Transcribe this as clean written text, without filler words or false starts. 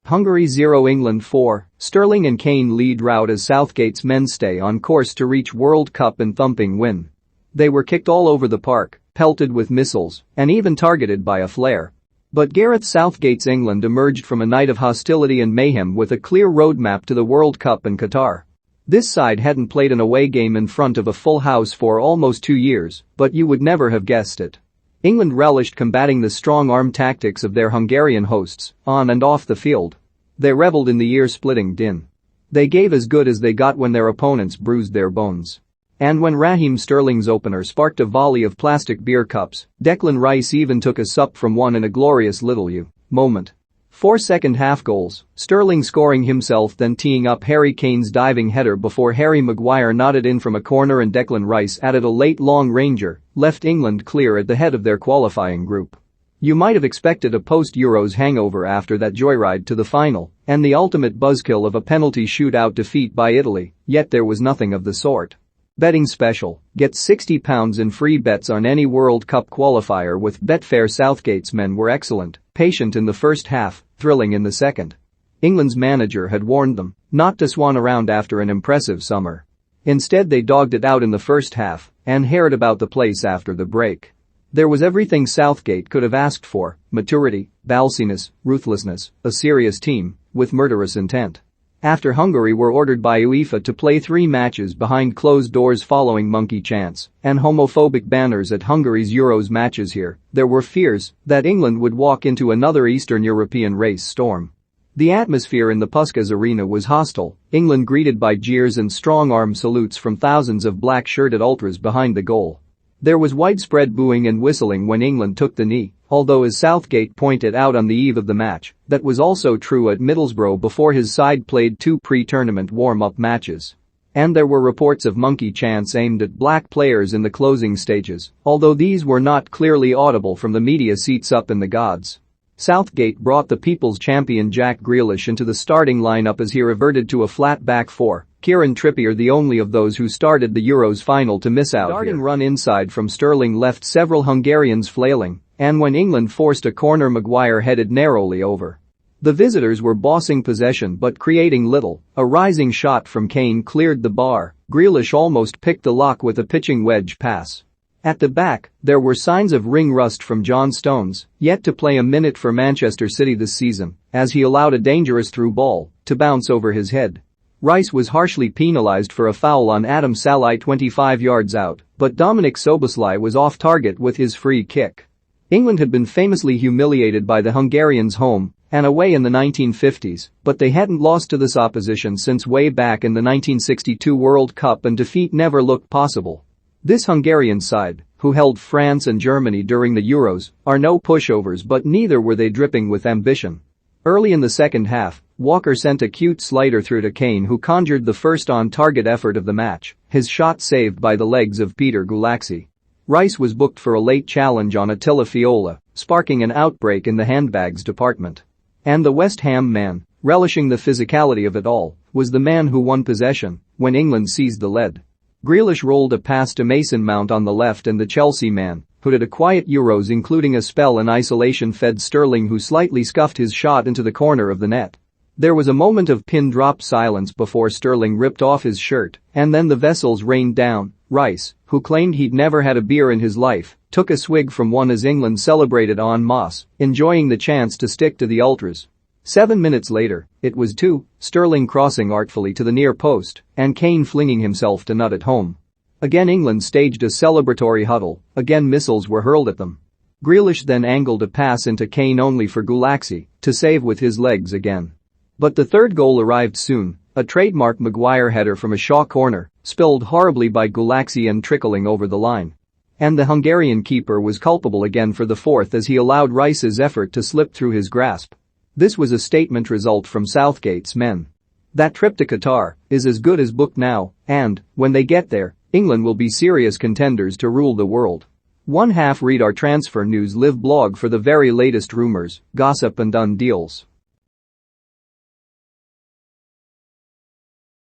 Hungary 0 England 4, Sterling and Kane lead rout as Southgate's men stay on course to reach World Cup and thumping win. They were kicked all over the park, pelted with missiles, and even targeted by a flare. But Gareth Southgate's England emerged from a night of hostility and mayhem with a clear roadmap to the World Cup in Qatar. This side hadn't played an away game in front of a full house for almost 2 years, but you would never have guessed it. England relished combating the strong-arm tactics of their Hungarian hosts, on and off the field. They reveled in the ear-splitting din. They gave as good as they got when their opponents bruised their bones. And when Raheem Sterling's opener sparked a volley of plastic beer cups, Declan Rice even took a sup from one in a glorious little moment. 4 second-half goals, Sterling scoring himself then teeing up Harry Kane's diving header before Harry Maguire nodded in from a corner and Declan Rice added a late long-ranger, left England clear at the head of their qualifying group. You might have expected a post-Euros hangover after that joyride to the final and the ultimate buzzkill of a penalty shootout defeat by Italy, yet there was nothing of the sort. Betting special, get £60 in free bets on any World Cup qualifier with Betfair. Southgate's men were excellent, patient in the first half, thrilling in the second. England's manager had warned them not to swan around after an impressive summer. Instead they dogged it out in the first half and harried about the place after the break. There was everything Southgate could have asked for: maturity, ballsiness, ruthlessness, a serious team with murderous intent. After Hungary were ordered by UEFA to play 3 matches behind closed doors following monkey chants and homophobic banners at Hungary's Euros matches here, there were fears that England would walk into another Eastern European race storm. The atmosphere in the Puskás Arena was hostile, England greeted by jeers and strong-arm salutes from thousands of black-shirted ultras behind the goal. There was widespread booing and whistling when England took the knee, although as Southgate pointed out on the eve of the match, that was also true at Middlesbrough before his side played 2 pre-tournament warm-up matches. And there were reports of monkey chants aimed at black players in the closing stages, although these were not clearly audible from the media seats up in the gods. Southgate brought the people's champion Jack Grealish into the starting lineup as he reverted to a flat back four, Kieran Trippier the only of those who started the Euros final to miss out. A darting run inside from Sterling left several Hungarians flailing, and when England forced a corner Maguire headed narrowly over. The visitors were bossing possession but creating little, a rising shot from Kane cleared the bar, Grealish almost picked the lock with a pitching wedge pass. At the back, there were signs of ring rust from John Stones, yet to play a minute for Manchester City this season, as he allowed a dangerous through ball to bounce over his head. Rice was harshly penalised for a foul on Adam Salai 25 yards out, but Dominik Szoboszlai was off target with his free kick. England had been famously humiliated by the Hungarians home and away in the 1950s, but they hadn't lost to this opposition since way back in the 1962 World Cup, and defeat never looked possible. This Hungarian side, who held France and Germany during the Euros, are no pushovers, but neither were they dripping with ambition. Early in the second half, Walker sent a cute slider through to Kane, who conjured the first on-target effort of the match, his shot saved by the legs of Peter Gulaxi. Rice was booked for a late challenge on Attila Fiola, sparking an outbreak in the handbags department. And the West Ham man, relishing the physicality of it all, was the man who won possession when England seized the lead. Grealish rolled a pass to Mason Mount on the left, and the Chelsea man, who had a quiet Euros including a spell in isolation, fed Sterling, who slightly scuffed his shot into the corner of the net. There was a moment of pin-drop silence before Sterling ripped off his shirt, and then the vessels rained down. Rice, who claimed he'd never had a beer in his life, took a swig from one as England celebrated en masse, enjoying the chance to stick to the ultras. 7 minutes later, it was 2, Sterling crossing artfully to the near post and Kane flinging himself to nut at home. Again England staged a celebratory huddle, again missiles were hurled at them. Grealish then angled a pass into Kane only for Gulaxi to save with his legs again. But the third goal arrived soon, a trademark Maguire header from a Shaw corner, spilled horribly by Gulaxi and trickling over the line. And the Hungarian keeper was culpable again for the fourth as he allowed Rice's effort to slip through his grasp. This was a statement result from Southgate's men. That trip to Qatar is as good as booked now, and, when they get there, England will be serious contenders to rule the world. Read our Transfer News Live blog for the very latest rumours, gossip and done deals.